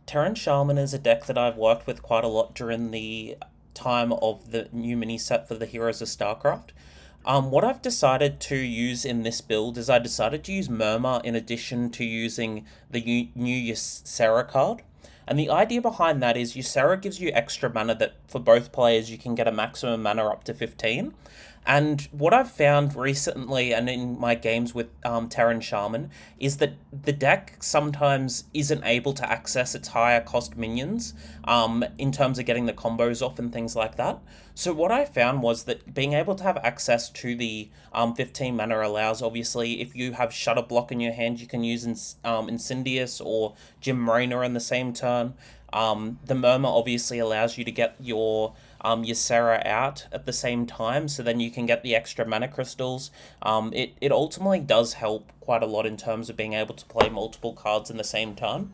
Terran Shaman is a deck that I've worked with quite a lot during the time of the new mini set for the Heroes of Starcraft. What I've decided to use in this build is I decided to use Murmur in addition to using the new Ysera card. And the idea behind that is Ysera gives you extra mana that for both players you can get a maximum mana up to 15. And what I've found recently and in my games with Terran Shaman is that the deck sometimes isn't able to access its higher cost minions in terms of getting the combos off and things like that. So what I found was that being able to have access to the 15 mana allows, obviously, if you have Shutter Block in your hand, you can use Incendious or Jim Reno in the same turn. The Murmur obviously allows you to get your out at the same time, so then you can get the extra mana crystals. It ultimately does help quite a lot in terms of being able to play multiple cards in the same turn.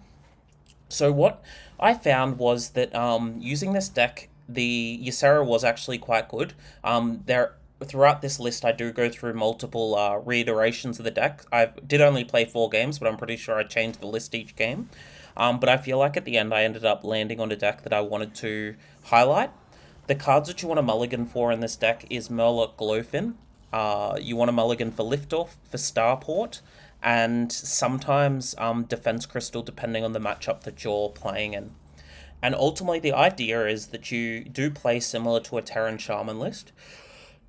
So what I found was that using this deck, the Ysera was actually quite good. There throughout this list, I do go through multiple reiterations of the deck. I did only play 4 games, but I'm pretty sure I changed the list each game. But I feel like at the end, I ended up landing on a deck that I wanted to highlight. The cards that you want a mulligan for in this deck is Murloc Glowfin. You want a mulligan for Liftoff, for Starport, and sometimes Defense Crystal, depending on the matchup that you're playing in. And ultimately, the idea is that you do play similar to a Terran Shaman list.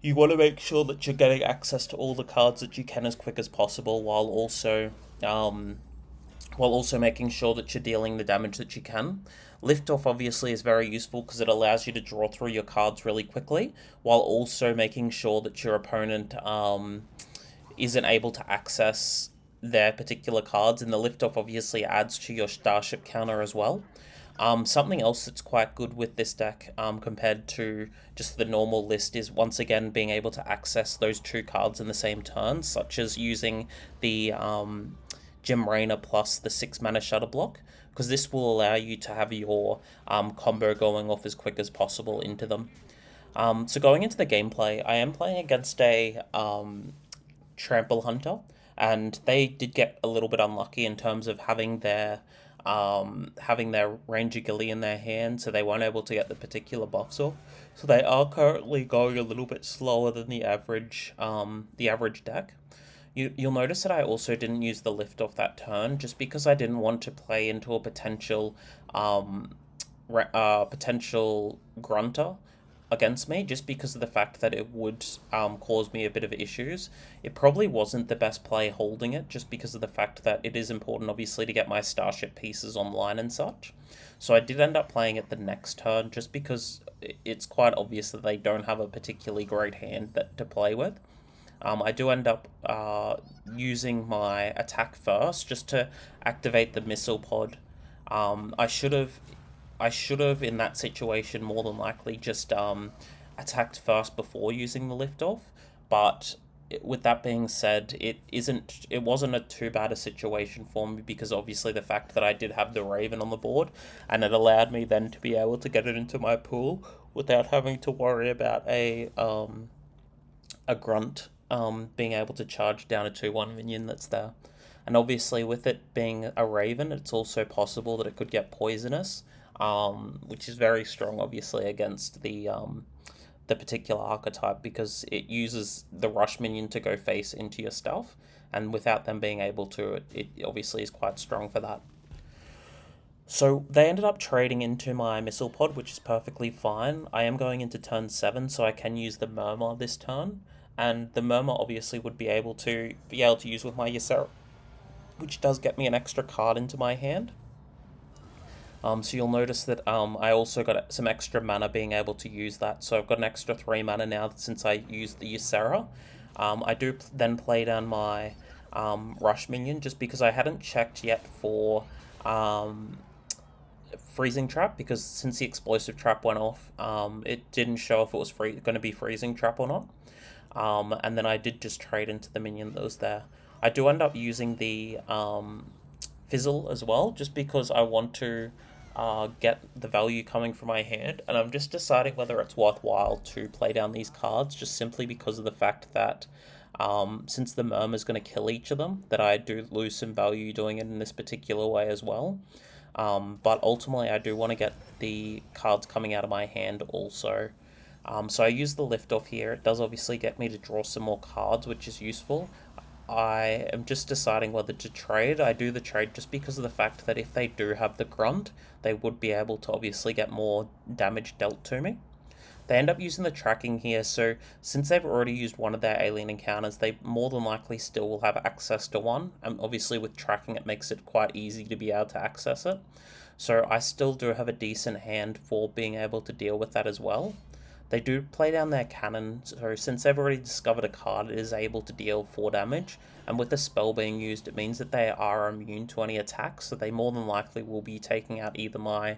You want to make sure that you're getting access to all the cards that you can as quick as possible, while also making sure that you're dealing the damage that you can. Liftoff obviously is very useful because it allows you to draw through your cards really quickly, while also making sure that your opponent isn't able to access their particular cards, and the Liftoff obviously adds to your Starship counter as well. Something else that's quite good with this deck compared to just the normal list is once again being able to access those 2 cards in the same turn, such as using the Jim Raynor plus the 6 mana Shutter Block, because this will allow you to have your combo going off as quick as possible into them. So going into the gameplay, I am playing against a Trample Hunter, and they did get a little bit unlucky in terms of having their Ranger Gilly in their hand, so they weren't able to get the particular buffs off. So they are currently going a little bit slower than the average deck. You'll notice that I also didn't use the lift off that turn, just because I didn't want to play into a potential grunter against me, just because of the fact that it would cause me a bit of issues. It probably wasn't the best play holding it, just because of the fact that it is important, obviously, to get my starship pieces online and such. So I did end up playing it the next turn, just because it's quite obvious that they don't have a particularly great hand to play with. I do end up using my attack first, just to activate the missile pod. I should have in that situation more than likely just attacked first before using the liftoff. But with that being said, it wasn't a too bad a situation for me, because obviously the fact that I did have the Raven on the board, and it allowed me then to be able to get it into my pool without having to worry about a grunt being able to charge down a 2/1 minion that's there. And obviously, with it being a Raven, it's also possible that it could get poisonous, which is very strong, obviously, against the particular archetype, because it uses the rush minion to go face into your stuff, and without them being able to, it obviously is quite strong for that. So they ended up trading into my missile pod, which is perfectly fine. I am going into turn 7, so I can use the Murmur this turn, and the Murmur obviously would be able to use with my Ysera, which does get me an extra card into my hand. So you'll notice that I also got some extra mana being able to use that. So I've got an extra 3 mana now since I used the Ysera. I do then play down my Rush minion, just because I hadn't checked yet for Freezing Trap, because since the Explosive Trap went off, it didn't show if it was going to be Freezing Trap or not. And then I did just trade into the minion that was there. I do end up using the Fizzle as well, just because I want to get the value coming from my hand, and I'm just deciding whether it's worthwhile to play down these cards, just simply because of the fact that since the Murmur is going to kill each of them, that I do lose some value doing it in this particular way as well. But ultimately I do want to get the cards coming out of my hand also. So I use the lift off here. It does obviously get me to draw some more cards, which is useful. I am just deciding whether to trade. I do the trade just because of the fact that if they do have the grunt, they would be able to obviously get more damage dealt to me. They end up using the tracking here, so since they've already used one of their alien encounters, they more than likely still will have access to one. And obviously with tracking it makes it quite easy to be able to access it. So I still do have a decent hand for being able to deal with that as well. They do play down their cannon, so since they've already discovered a card, it is able to deal 4 damage, and with the spell being used, it means that they are immune to any attacks, so they more than likely will be taking out either my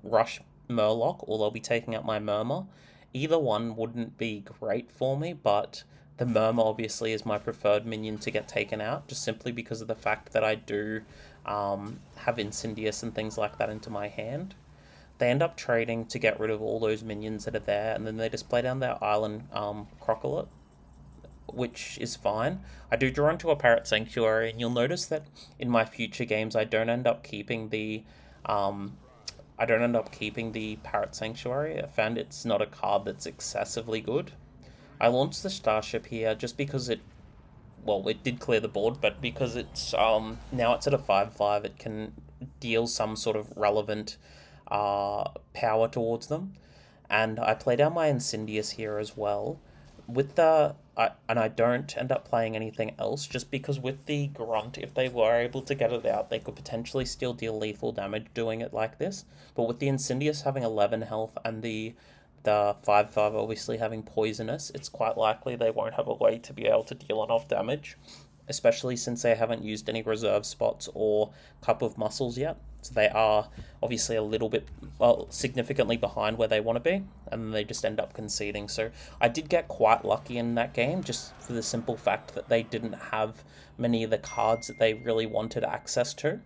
Rush Murloc, or they'll be taking out my Murmur. Either one wouldn't be great for me, but the Murmur obviously is my preferred minion to get taken out, just simply because of the fact that I do have Incendious and things like that into my hand. They end up trading to get rid of all those minions that are there, and then they just play down their island Crocolet, which is fine. I do draw into a Parrot Sanctuary, and you'll notice that in my future games I don't end up keeping the Parrot Sanctuary. I found it's not a card that's excessively good. I launched the Starship here just because it did clear the board, but because it's now it's at a 5/5, it can deal some sort of relevant power towards them. And I play down my Incendious here as well. And I don't end up playing anything else, just because with the Grunt, if they were able to get it out, they could potentially still deal lethal damage doing it like this. But with the Incendious having 11 health and the 5/5 obviously having Poisonous, it's quite likely they won't have a way to be able to deal enough damage, especially since they haven't used any reserve spots or Cup of Muscles yet. So they are obviously a little bit, significantly behind where they want to be, and they just end up conceding. So I did get quite lucky in that game, just for the simple fact that they didn't have many of the cards that they really wanted access to.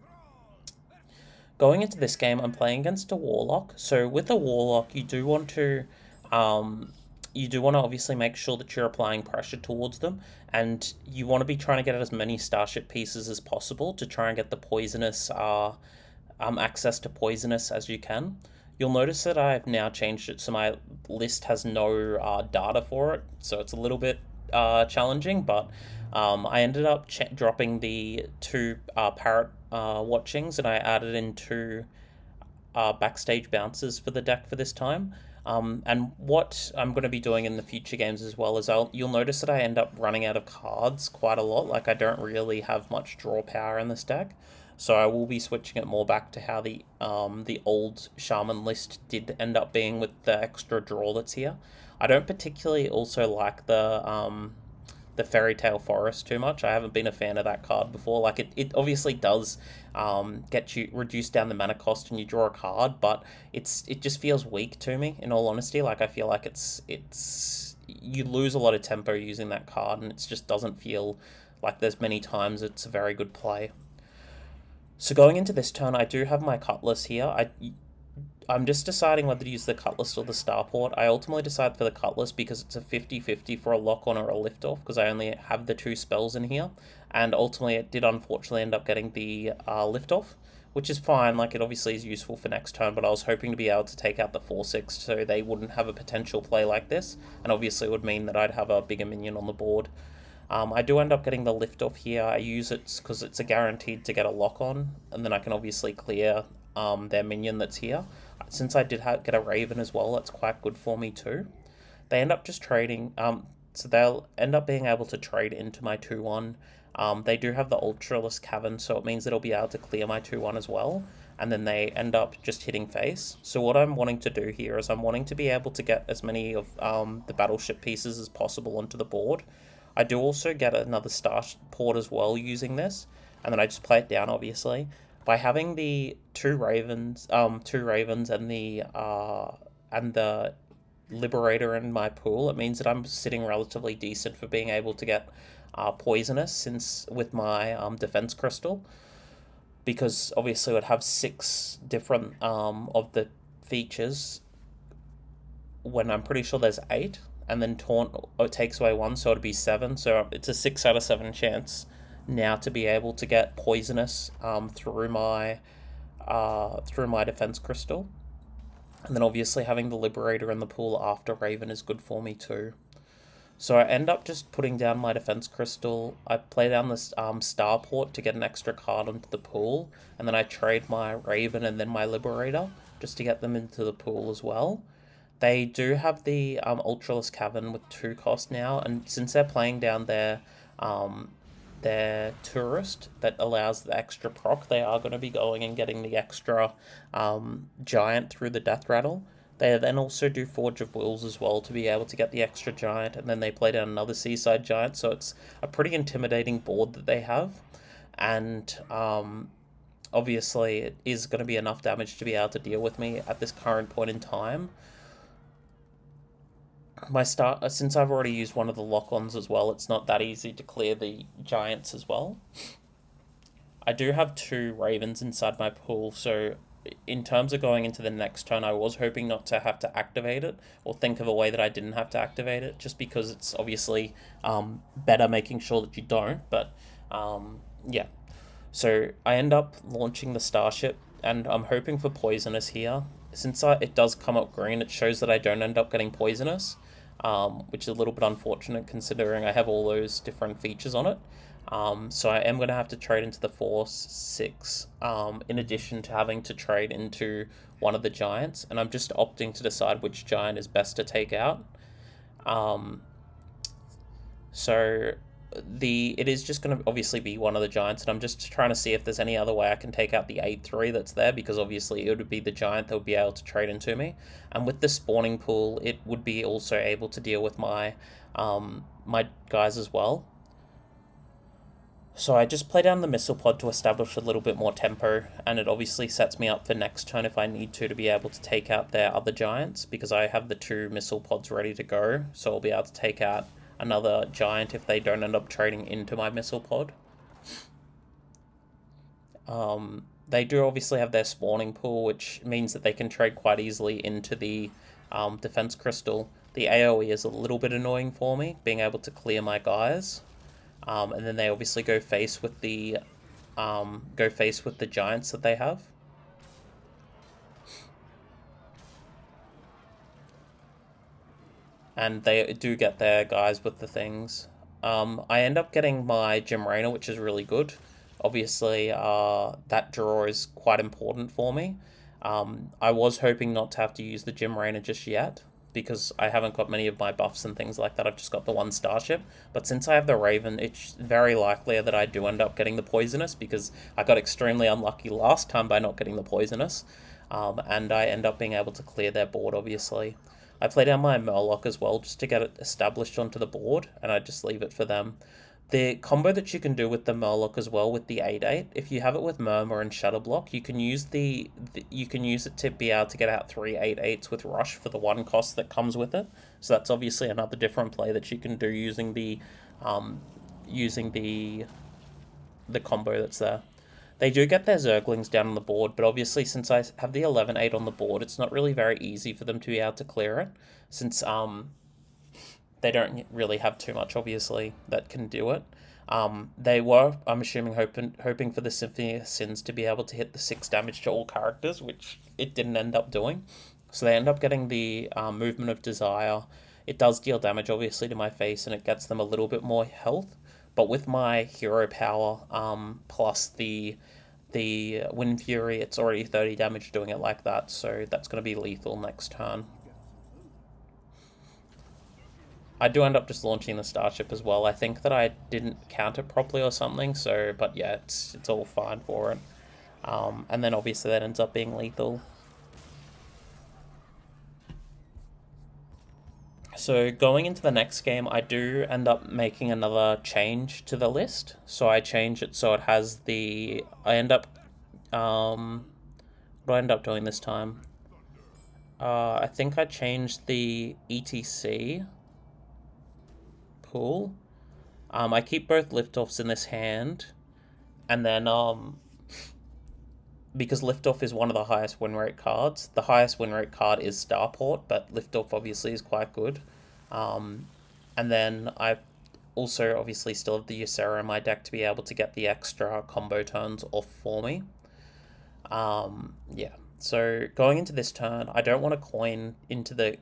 Going into this game, I'm playing against a Warlock. So with a Warlock, you do want to obviously make sure that you're applying pressure towards them, and you want to be trying to get as many Starship pieces as possible to try and get the Poisonous access to Poisonous as you can. You'll notice that I've now changed it so my list has no data for it, so it's a little bit challenging, but I ended up dropping the 2 Parrot Watchings, and I added in 2 Backstage Bouncers for the deck for this time. And what I'm going to be doing in the future games as well is you'll notice that I end up running out of cards quite a lot. Like, I don't really have much draw power in this deck, so I will be switching it more back to how the old Shaman list did end up being with the extra draw that's here. I don't particularly also like the Fairy Tale Forest too much. I haven't been a fan of that card before. Like, it obviously does get you reduce down the mana cost and you draw a card, but it just feels weak to me, in all honesty. Like, I feel like it's you lose a lot of tempo using that card, and it just doesn't feel like there's many times it's a very good play. So going into this turn, I do have my Cutlass here. I'm just deciding whether to use the Cutlass or the Starport. I ultimately decide for the Cutlass because it's a 50-50 for a lock-on or a lift-off, because I only have the 2 spells in here, and ultimately it did unfortunately end up getting the lift-off, which is fine. Like, it obviously is useful for next turn, but I was hoping to be able to take out the 4/6 so they wouldn't have a potential play like this, and obviously it would mean that I'd have a bigger minion on the board. I do end up getting the lift-off here. I use it because it's a guaranteed to get a lock-on, and then I can obviously clear their minion that's here. Since I did get a Raven as well, that's quite good for me too. They end up just trading, so they'll end up being able to trade into my 2/1. They do have the Ultralisk Cavern, so it means that I'll be able to clear my 2/1 as well, and then they end up just hitting face. So what I'm wanting to do here is I'm wanting to be able to get as many of the battleship pieces as possible onto the board. I do also get another Starport as well using this, and then I just play it down, obviously. By having the 2 ravens and the Liberator in my pool, it means that I'm sitting relatively decent for being able to get Poisonous, since with my Defense Crystal, because obviously it would have 6 different of the features when I'm pretty sure there's 8, and then Taunt takes away 1, so it'd be 7, so it's a 6 out of 7 chance now to be able to get Poisonous through my through my defense crystal. And then obviously having the Liberator in the pool after Raven is good for me too. So I end up just putting down my defense crystal. I play down this starport to get an extra card onto the pool, and then I trade my Raven and then my Liberator just to get them into the pool as well. They do have the Ultralisk Cavern with 2 cost now, and since they're playing down their tourist that allows the extra proc, they are going to be going and getting the extra giant through the death rattle. They then also do Forge of Wills as well to be able to get the extra giant, and then they play down another Seaside Giant, so it's a pretty intimidating board that they have. And obviously it is going to be enough damage to be able to deal with me at this current point in time. Since I've already used one of the lock-ons as well, it's not that easy to clear the giants as well. I do have 2 ravens inside my pool, so in terms of going into the next turn, I was hoping not to have to activate it, or think of a way that I didn't have to activate it, just because it's obviously better making sure that you don't, but yeah. So I end up launching the starship, and I'm hoping for poisonous here. Since it does come up green, it shows that I don't end up getting poisonous, which is a little bit unfortunate considering I have all those different features on it. So I am going to have to trade into the Force 6, in addition to having to trade into one of the giants, and I'm just opting to decide which giant is best to take out. So it is just going to obviously be one of the giants, and I'm just trying to see if there's any other way I can take out the 8/3 that's there, because obviously it would be the giant that would be able to trade into me. And with the spawning pool, it would be also able to deal with my my guys as well. So I just play down the missile pod to establish a little bit more tempo, and it obviously sets me up for next turn if I need to be able to take out their other giants, because I have the 2 missile pods ready to go, so I'll be able to take out another giant if they don't end up trading into my missile pod. They do obviously have their spawning pool, which means that they can trade quite easily into the defense crystal. The AoE is a little bit annoying for me, being able to clear my guys. And then they obviously go face with the giants that they have. And they do get their guys with the things. I end up getting my Gem Reno, which is really good. Obviously, that draw is quite important for me. I was hoping not to have to use the Gem Reno just yet, because I haven't got many of my buffs and things like that. I've just got the 1 starship. But since I have the Raven, it's very likely that I do end up getting the poisonous, because I got extremely unlucky last time by not getting the poisonous. And I end up being able to clear their board, obviously. I play down my Murloc as well, just to get it established onto the board, and I just leave it for them. The combo that you can do with the Murloc as well, with the 8/8, if you have it with Murmur and Shadow Block, you can use you can use it to be able to get out 3 8/8s with Rush for the 1 cost that comes with it. So that's obviously another different play that you can do using the combo that's there. They do get their Zerglings down on the board, but obviously since I have the 11/8 on the board, it's not really very easy for them to be able to clear it, since they don't really have too much, obviously, that can do it. They were, I'm assuming, hoping for the Symphony of Sins to be able to hit the 6 damage to all characters, which it didn't end up doing. So they end up getting the Movement of Desire. It does deal damage, obviously, to my face, and it gets them a little bit more health. But with my hero power, plus the Wind Fury, it's already 30 damage doing it like that, so that's going to be lethal next turn. I do end up just launching the starship as well. I think that I didn't count it properly or something, so, but yeah, it's all fine for it. And then obviously that ends up being lethal. So going into the next game, I do end up making another change to the list. So I change it so it has the... I end up... what do I end up doing this time? I think I changed the ETC pool. I keep both liftoffs in this hand, and then because liftoff is one of the highest win rate cards, the highest win rate card is Starport, but liftoff obviously is quite good. And then I also obviously still have the Ysera in my deck to be able to get the extra combo turns off for me. Yeah. So going into this turn, I don't want to coin into the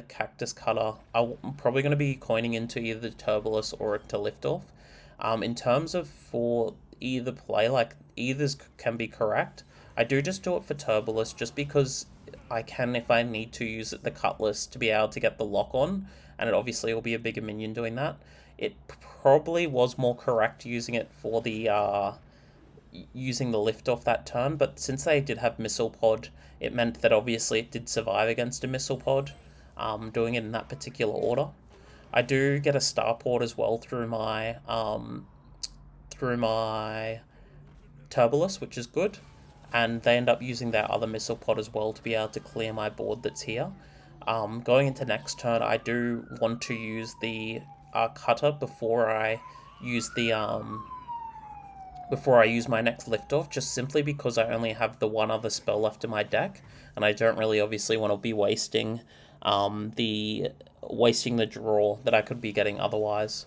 cactus cutter. I'm probably going to be coining into either the Turbulus or to Liftoff. In terms of for either play, like either's can be correct. I do just do it for Turbulus just because I can, if I need to, use the Cutlass to be able to get the lock on, and it obviously will be a bigger minion doing that. It probably was more correct using it for the using the lift off that turn, but since they did have Missile Pod, it meant that obviously it did survive against a Missile Pod, doing it in that particular order. I do get a Starport as well through my Turbulus, which is good, and they end up using their other Missile Pod as well to be able to clear my board that's here. Going into next turn, I do want to use the Cutter before I use my next liftoff, just simply because I only have the one other spell left in my deck, and I don't really obviously want to be wasting the draw that I could be getting otherwise.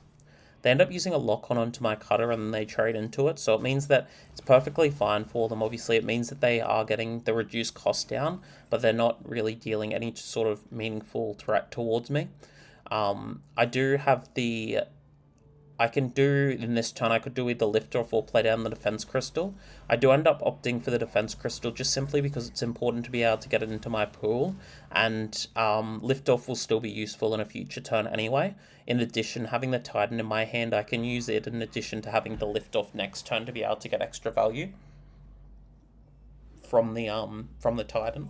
They end up using a lock-on onto my cutter and then they trade into it, so it means that it's perfectly fine for them. Obviously, it means that they are getting the reduced cost down, but they're not really dealing any sort of meaningful threat towards me. I do have the I can do in this turn, I could do either lift off or play down the defense crystal. I do end up opting for the defense crystal just simply because it's important to be able to get it into my pool, and lift off will still be useful in a future turn anyway. In addition, having the Titan in my hand, I can use it in addition to having the lift off next turn to be able to get extra value from the Titan.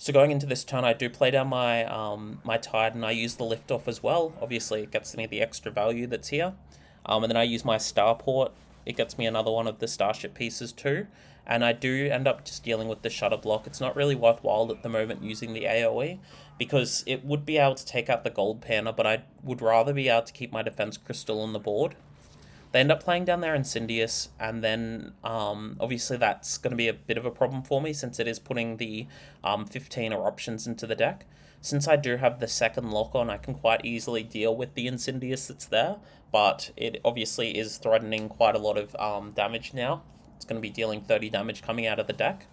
So going into this turn, I do play down my Titan. I use the lift off as well. Obviously, it gets me the extra value that's here. And then I use my Starport. It gets me another one of the Starship pieces too. And I do end up just dealing with the Shutter Block. It's not really worthwhile at the moment using the AoE, because it would be able to take out the Gold Panna, but I would rather be able to keep my Defense Crystal on the board. They end up playing down their Incendious, and then obviously that's going to be a bit of a problem for me since it is putting the 15 eruptions into the deck. Since I do have the second lock on, I can quite easily deal with the Incendious that's there, but it obviously is threatening quite a lot of damage now. It's going to be dealing 30 damage coming out of the deck.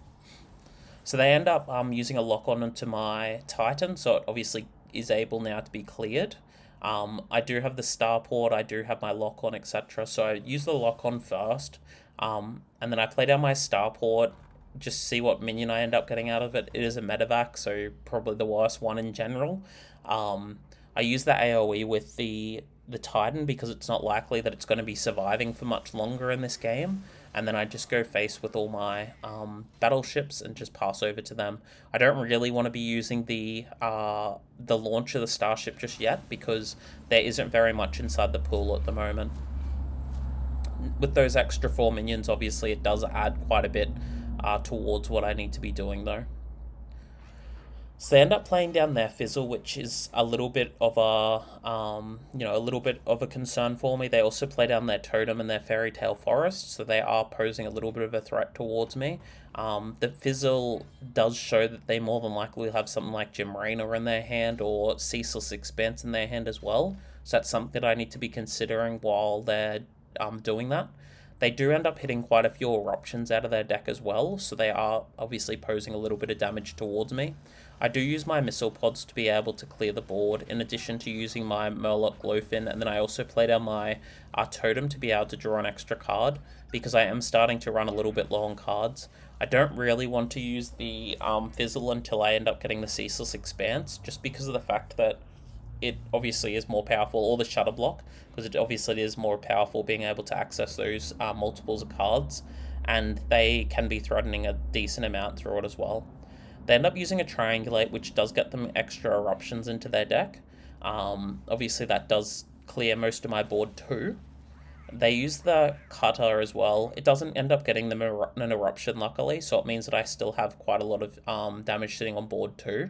So they end up using a lock on into my Titan, so it obviously is able now to be cleared. I do have the Starport, I do have my lock on, etc. So I use the lock on first, and then I play down my Starport, just see what minion I end up getting out of it. It is a medevac, so probably the worst one in general. I use the AoE with the Titan because it's not likely that it's going to be surviving for much longer in this game. And then I just go face with all my battleships and just pass over to them. I don't really want to be using the launch of the Starship just yet because there isn't very much inside the pool at the moment. With those extra 4 minions, obviously it does add quite a bit towards what I need to be doing though. So they end up playing down their Fizzle, which is a little bit of a concern for me. They also play down their Totem and their Fairy Tale Forest, so they are posing a little bit of a threat towards me. The Fizzle does show that they more than likely will have something like Jim Raynor in their hand or Ceaseless Expanse in their hand as well. So that's something that I need to be considering while they're doing that. They do end up hitting quite a few eruptions out of their deck as well, so they are obviously posing a little bit of damage towards me. I do use my missile pods to be able to clear the board, in addition to using my Murloc Glowfin, and then I also play down my Totem to be able to draw an extra card, because I am starting to run a little bit low on cards. I don't really want to use the Fizzle until I end up getting the Ceaseless Expanse, just because of the fact that it obviously is more powerful, or the Shutter Block, because it obviously is more powerful being able to access those multiples of cards, and they can be threatening a decent amount through it as well. They end up using a Triangulate, which does get them extra eruptions into their deck. Obviously that does clear most of my board too. They use the Cutter as well. It doesn't end up getting them an eruption luckily, so it means that I still have quite a lot of damage sitting on board too.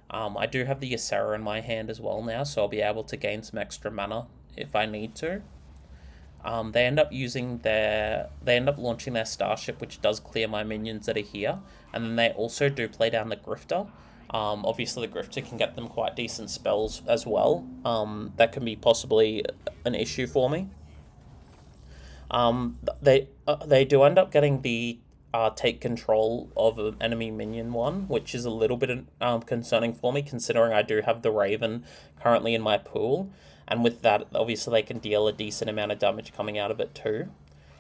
I do have the Ysera in my hand as well now, so I'll be able to gain some extra mana if I need to. They end up launching their Starship, which does clear my minions that are here, and then they also do play down the Grifter. Obviously the Grifter can get them quite decent spells as well. That can be possibly an issue for me. They do end up getting the take control of an enemy minion one, which is a little bit concerning for me, considering I do have the Raven currently in my pool, and with that, obviously they can deal a decent amount of damage coming out of it too.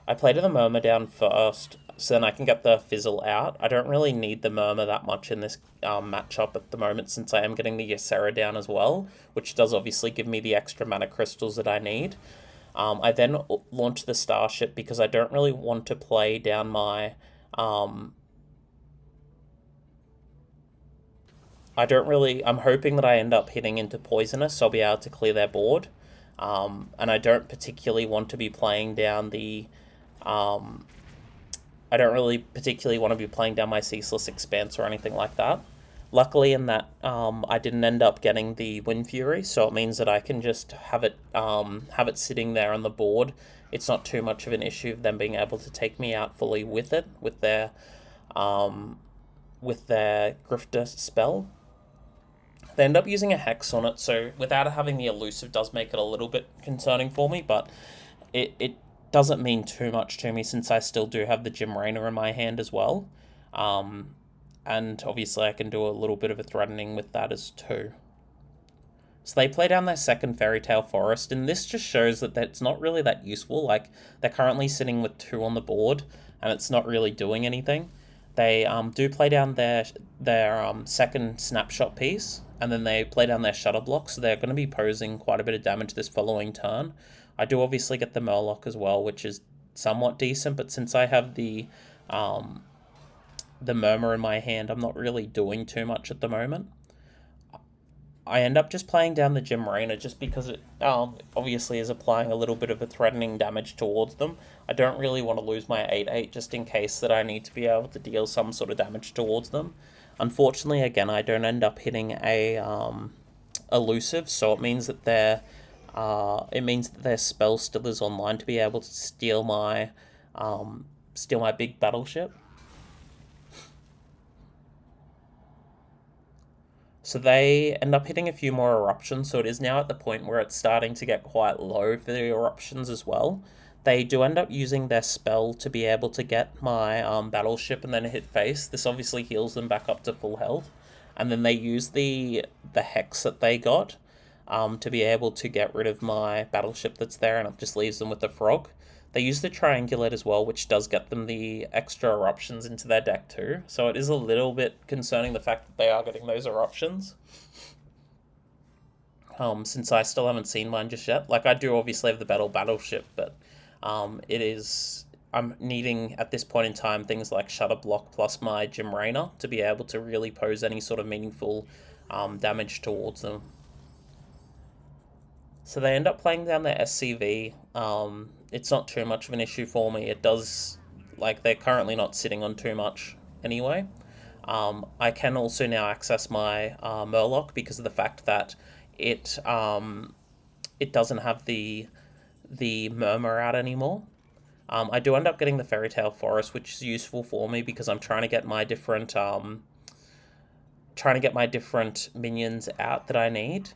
I played the Murmur down first, so then I can get the Fizzle out. I don't really need the Murmur that much in this matchup at the moment, since I am getting the Ysera down as well, which does obviously give me the extra mana crystals that I need. I then launched the Starship because I don't really want to play down my... I'm hoping that I end up hitting into Poisonous, so I'll be able to clear their board. And I don't particularly want to be playing down the... I don't really particularly want to be playing down my Ceaseless Expanse or anything like that. Luckily in that, I didn't end up getting the Wind Fury, so it means that I can just have it sitting there on the board. It's not too much of an issue of them being able to take me out fully with it, with their Grifter spell. They end up using a Hex on it, so without having the Elusive does make it a little bit concerning for me, but it doesn't mean too much to me since I still do have the Jim Raynor in my hand as well. And obviously I can do a little bit of a threatening with that as too. So they play down their second Fairy Tale Forest, and this just shows that it's not really that useful. Like, they're currently sitting with 2 on the board, and it's not really doing anything. They do play down their second Snapshot piece, and then they play down their Shutter Block, so they're going to be posing quite a bit of damage this following turn. I do obviously get the Murloc as well, which is somewhat decent, but since I have the Murmur in my hand, I'm not really doing too much at the moment. I end up just playing down the Jim Raynor just because it obviously is applying a little bit of a threatening damage towards them. I don't really want to lose my 8/8 just in case that I need to be able to deal some sort of damage towards them. Unfortunately, again, I don't end up hitting a elusive, so it means that their spell still is online to be able to steal my big battleship. So they end up hitting a few more eruptions, so it is now at the point where it's starting to get quite low for the eruptions as well. They do end up using their spell to be able to get my battleship and then hit face. This obviously heals them back up to full health. And then they use the hex that they got to be able to get rid of my battleship that's there, and it just leaves them with the frog. They use the Triangulate as well, which does get them the extra eruptions into their deck too. So it is a little bit concerning the fact that they are getting those eruptions. Since I still haven't seen mine just yet. Like, I do obviously have the battleship, but I'm needing, at this point in time, things like Shutter Block plus my Jim Raynor to be able to really pose any sort of meaningful damage towards them. So they end up playing down their SCV. It's not too much of an issue for me. It does, like, they're currently not sitting on too much anyway. I can also now access my Murloc because of the fact that it doesn't have the Murmur out anymore. I do end up getting the Fairy Tale Forest, which is useful for me because I'm trying to get my different minions out that I need.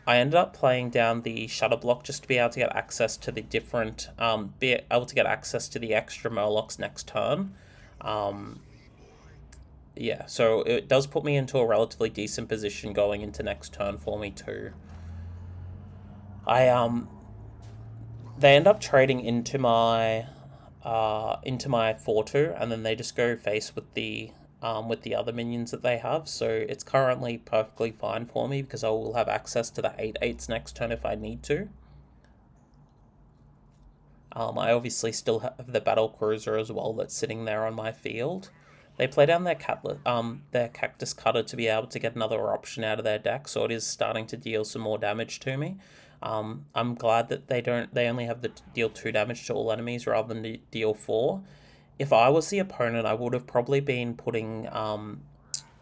I ended up playing down the Shutter Block just to be able to get access to the different, access to the extra Murlocs next turn. Yeah, so it does put me into a relatively decent position going into next turn for me too. They end up trading into my 4/2, and then they just go face with the other minions that they have, so it's currently perfectly fine for me because I will have access to the 8/8s next turn if I need to. I obviously still have the Battle Cruiser as well that's sitting there on my field. They play down their Cactus Cutter to be able to get another option out of their deck, so it is starting to deal some more damage to me. I'm glad that they only have to deal 2 damage to all enemies rather than deal 4. If I was the opponent, I would have probably been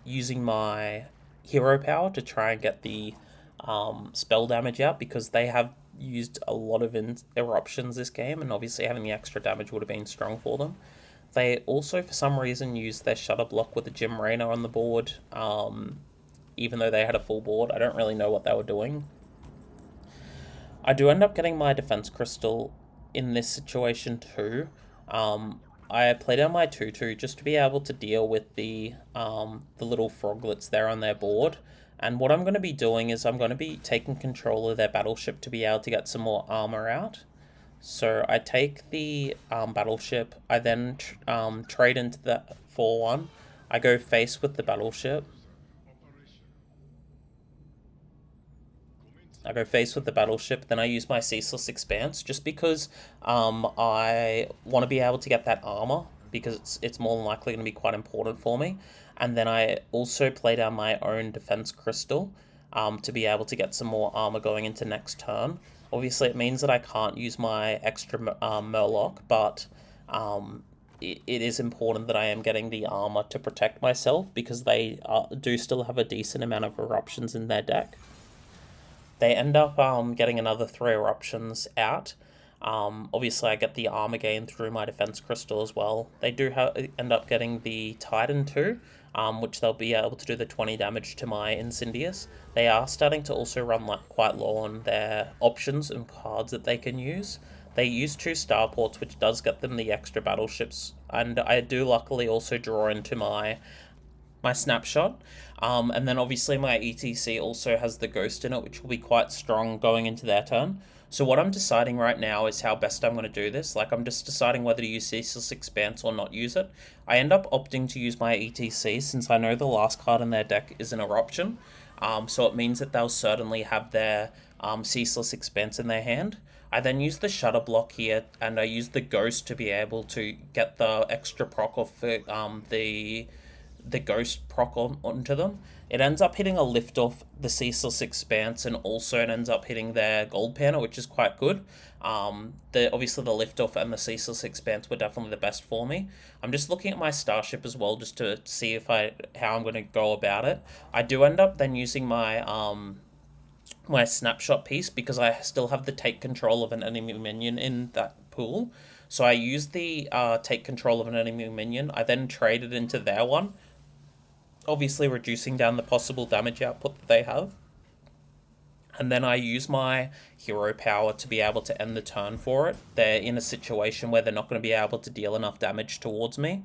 using my hero power to try and get the spell damage out, because they have used a lot of eruptions this game, and obviously having the extra damage would have been strong for them. They also, for some reason, used their Shutter Block with the Jim Raynor on the board, even though they had a full board. I don't really know what they were doing. I do end up getting my Defense Crystal in this situation too. I play down my 2/2 just to be able to deal with the little froglets there on their board. And what I'm going to be doing is I'm going to be taking control of their battleship to be able to get some more armor out. So I take the battleship, I then trade into that 4-1. I go face with the battleship. Then I use my Ceaseless Expanse just because I want to be able to get that armor because it's more than likely going to be quite important for me. And then I also play down my own Defense Crystal to be able to get some more armor going into next turn. Obviously, it means that I can't use my extra Murloc, but it is important that I am getting the armor to protect myself because they do still have a decent amount of eruptions in their deck. They end up getting another 3 eruptions out. Obviously, I get the armor gain through my defense crystal as well. They do end up getting the Titan too, which they'll be able to do the 20 damage to my Incendious. They are starting to also run quite low on their options and cards that they can use. They use 2 starports, which does get them the extra battleships, and I do luckily also draw into my snapshot. And then obviously my ETC also has the ghost in it, which will be quite strong going into their turn. So what I'm deciding right now is how best I'm going to do this. Like, I'm just deciding whether to use Ceaseless Expanse or not use it. I end up opting to use my ETC since I know the last card in their deck is an Eruption. So it means that they'll certainly have their Ceaseless Expanse in their hand. I then use the Shutter Block here, and I use the Ghost to be able to get the extra proc off the ghost proc onto them. It ends up hitting a lift off the Ceaseless Expanse, and also it ends up hitting their gold panel, which is quite good. Obviously the lift off and the Ceaseless Expanse were definitely the best for me. I'm just looking at my starship as well, just to see how I'm going to go about it. I do end up then using my my snapshot piece because I still have the take control of an enemy minion in that pool. So I use the take control of an enemy minion. I then trade it into their one, obviously reducing down the possible damage output that they have. And then I use my hero power to be able to end the turn for it. They're in a situation where they're not going to be able to deal enough damage towards me.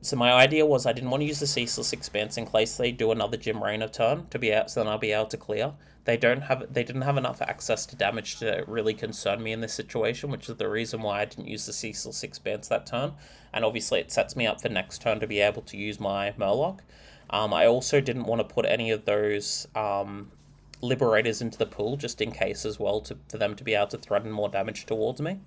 So my idea was I didn't want to use the Ceaseless Expanse in case they do another Jim Raynor turn to be out, so then I'll be able to clear. They didn't have enough access to damage to really concern me in this situation, which is the reason why I didn't use the Ceaseless Expanse that turn. And obviously it sets me up for next turn to be able to use my Murloc. I also didn't want to put any of those Liberators into the pool just in case as well, for them to be able to threaten more damage towards me.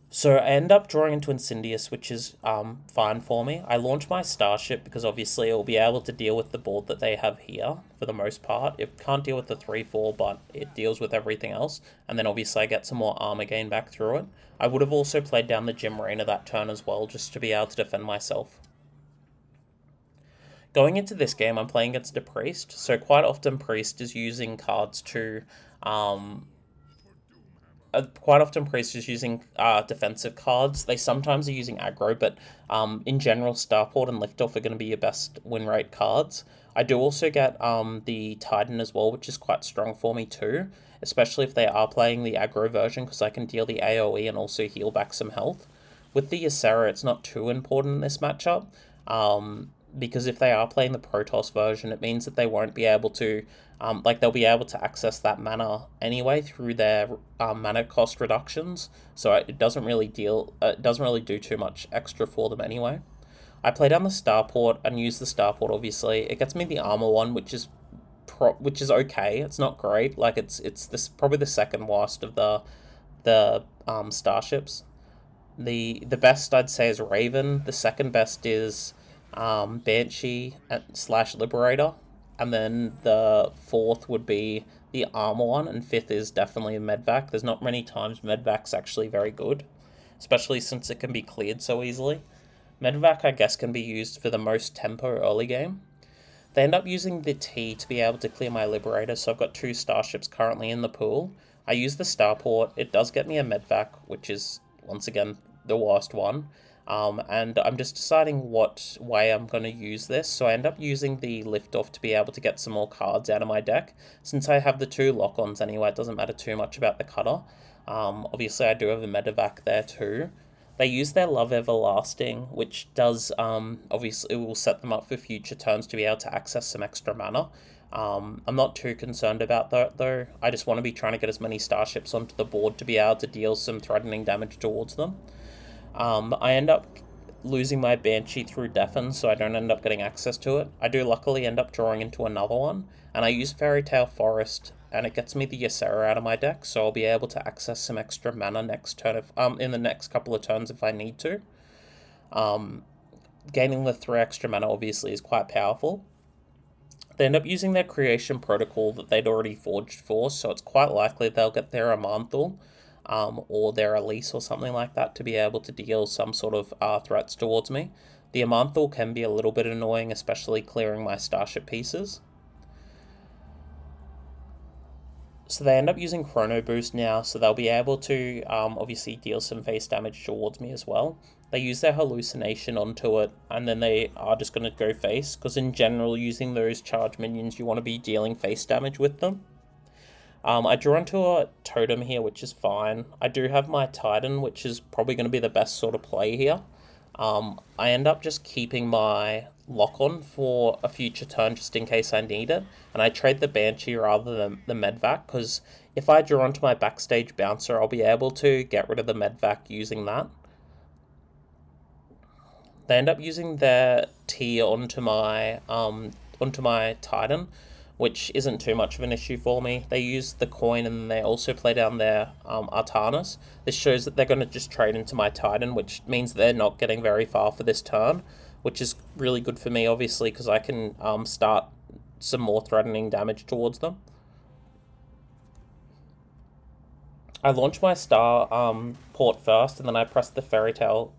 So I end up drawing into Incendious, which is fine for me. I launch my Starship because obviously it will be able to deal with the board that they have here for the most part. It can't deal with the 3/4, but it deals with everything else. And then obviously I get some more armor gain back through it. I would have also played down the Jim Raynor that turn as well, just to be able to defend myself. Going into this game, I'm playing against a Priest, so quite often Priest is using cards to defensive cards. They sometimes are using aggro, but in general, Starport and Liftoff are going to be your best win rate cards. I do also get the Titan as well, which is quite strong for me too, especially if they are playing the aggro version, because I can deal the AoE and also heal back some health. With the Ysera, it's not too important in this matchup, because if they are playing the Protoss version, it means that they won't be able to, they'll be able to access that mana anyway through their mana cost reductions. So it doesn't really do too much extra for them anyway. I play down the Starport and use the Starport. Obviously, it gets me the armor one, which is okay. It's not great. Like it's probably the second worst of the starships. The best I'd say is Raven. The second best is Banshee / Liberator, and then the fourth would be the armor one, and fifth is definitely a Medvac. There's not many times Medvac's actually very good, especially since it can be cleared so easily. Medvac, I guess, can be used for the most tempo early game. They end up using the T to be able to clear my Liberator, so I've got 2 starships currently in the pool. I use the Starport. It does get me a Medvac, which is, once again, the worst one. And I'm just deciding what way I'm going to use this. So I end up using the Liftoff to be able to get some more cards out of my deck. Since I have the 2 lock-ons anyway, it doesn't matter too much about the cutter. Obviously, I do have a Medivac there too. They use their Love Everlasting, which does, obviously, it will set them up for future turns to be able to access some extra mana. I'm not too concerned about that, though. I just want to be trying to get as many starships onto the board to be able to deal some threatening damage towards them. I end up losing my Banshee through Deafen, so I don't end up getting access to it. I do luckily end up drawing into another one, and I use Fairy Tale Forest, and it gets me the Ysera out of my deck, so I'll be able to access some extra mana next turn if, in the next couple of turns if I need to. Gaining the 3 extra mana obviously is quite powerful. They end up using their creation protocol that they'd already forged for, so it's quite likely they'll get their Amanthal or their Elise or something like that to be able to deal some sort of threats towards me. The Amanthal can be a little bit annoying, especially clearing my starship pieces. So they end up using Chrono Boost now, so they'll be able to obviously deal some face damage towards me as well. They use their Hallucination onto it, and then they are just going to go face, because in general, using those charge minions, you want to be dealing face damage with them. I draw into a Totem here, which is fine. I do have my Titan, which is probably going to be the best sort of play here. I end up just keeping my lock-on for a future turn just in case I need it, and I trade the Banshee rather than the Medvac, because if I draw onto my Backstage Bouncer, I'll be able to get rid of the Medvac using that. They end up using their T onto my Titan, which isn't too much of an issue for me. They use the coin, and they also play down their Artanis. This shows that they're going to just trade into my Titan, which means they're not getting very far for this turn, which is really good for me, obviously, because I can start some more threatening damage towards them. I launch my Starport first, and then I press the Fairy Tale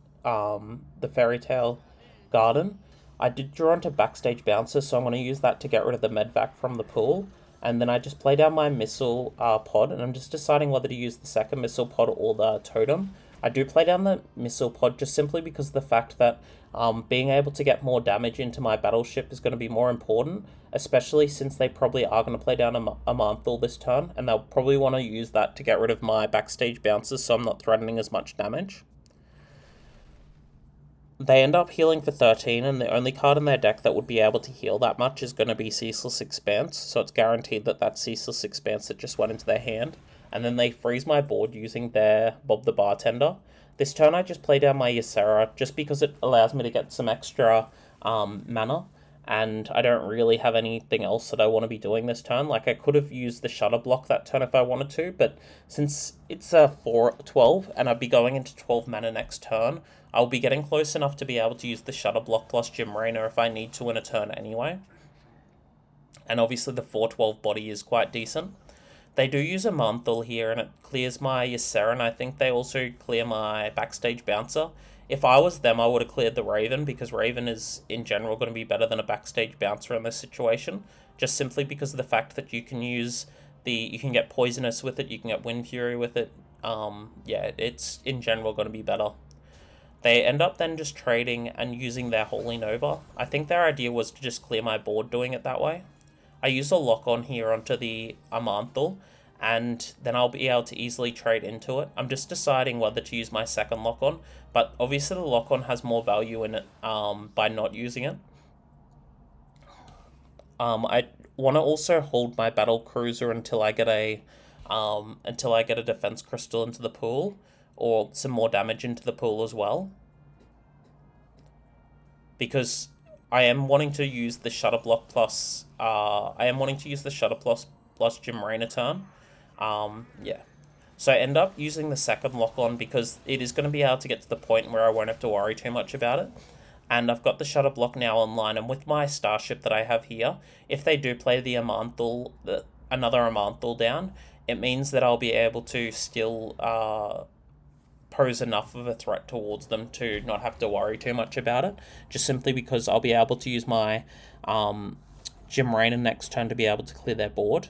Garden. I did draw into Backstage Bouncer, so I'm going to use that to get rid of the Medvac from the pool. And then I just play down my Missile Pod, and I'm just deciding whether to use the second Missile Pod or the Totem. I do play down the Missile Pod just simply because of the fact that being able to get more damage into my battleship is going to be more important, especially since they probably are going to play down a Manthal this turn, and they'll probably want to use that to get rid of my Backstage Bouncers so I'm not threatening as much damage. They end up healing for 13, and the only card in their deck that would be able to heal that much is going to be Ceaseless Expanse, so it's guaranteed that that's Ceaseless Expanse that just went into their hand. And then they freeze my board using their Bob the Bartender. This turn I just play down my Ysera, just because it allows me to get some extra mana, and I don't really have anything else that I want to be doing this turn. Like, I could have used the Shutter Block that turn if I wanted to, but since it's a 4-12, and I'd be going into 12 mana next turn, I'll be getting close enough to be able to use the Shutter Block plus Jim Reno if I need to in a turn anyway. And obviously the 4-12 body is quite decent. They do use a Manthal here, and it clears my Ysera, and I think they also clear my Backstage Bouncer. If I was them, I would have cleared the Raven, because Raven is, in general, going to be better than a Backstage Bouncer in this situation, just simply because of the fact that you can use you can get Poisonous with it, you can get Wind Fury with it. Yeah, it's, in general, going to be better. They end up then just trading and using their Holy Nova. I think their idea was to just clear my board doing it that way. I use a lock-on here onto the Amanthal, and then I'll be able to easily trade into it. I'm just deciding whether to use my second lock-on, but obviously the lock-on has more value in it by not using it. I want to also hold my Battle Cruiser until I get a Defense Crystal into the pool, or some more damage into the pool as well, because I am wanting to use the Shutter Block plus plus Jim Rain a turn. Yeah. So I end up using the second lock-on because it is going to be able to get to the point where I won't have to worry too much about it. And I've got the Shutter Block now online, and with my Starship that I have here, if they do play the Amanthal, another Amanthal down, it means that I'll be able to still pose enough of a threat towards them to not have to worry too much about it, just simply because I'll be able to use my Jim Raynor next turn to be able to clear their board,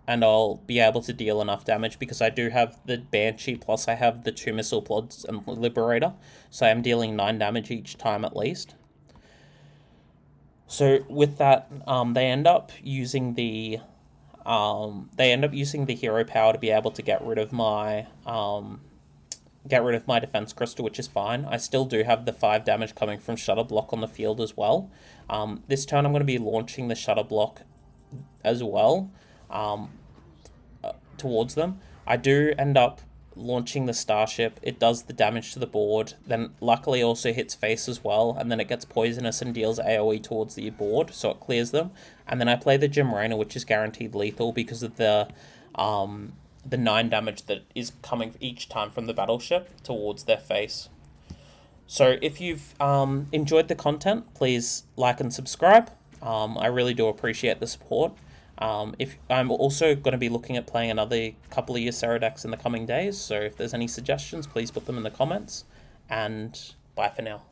and I'll be able to deal enough damage because I do have the Banshee, plus I have the 2 Missile Pods and Liberator, so I'm dealing 9 damage each time at least. So with that, they end up using the hero power to be able to get rid of my get rid of my defense crystal, which is fine. I still do have the 5 damage coming from Shutter Block on the field as well. This turn I'm going to be launching the Shutter Block as well towards them. I do end up launching the Starship. It does the damage to the board, then luckily also hits face as well, and then it gets poisonous and deals AoE towards the board, so it clears them. And then I play the Gem Reno, which is guaranteed lethal because of the 9 damage that is coming each time from the battleship towards their face. So if you've enjoyed the content, please like and subscribe. I really do appreciate the support. If I'm also going to be looking at playing another couple of Ysera decks in the coming days, so if there's any suggestions, please put them in the comments, and bye for now.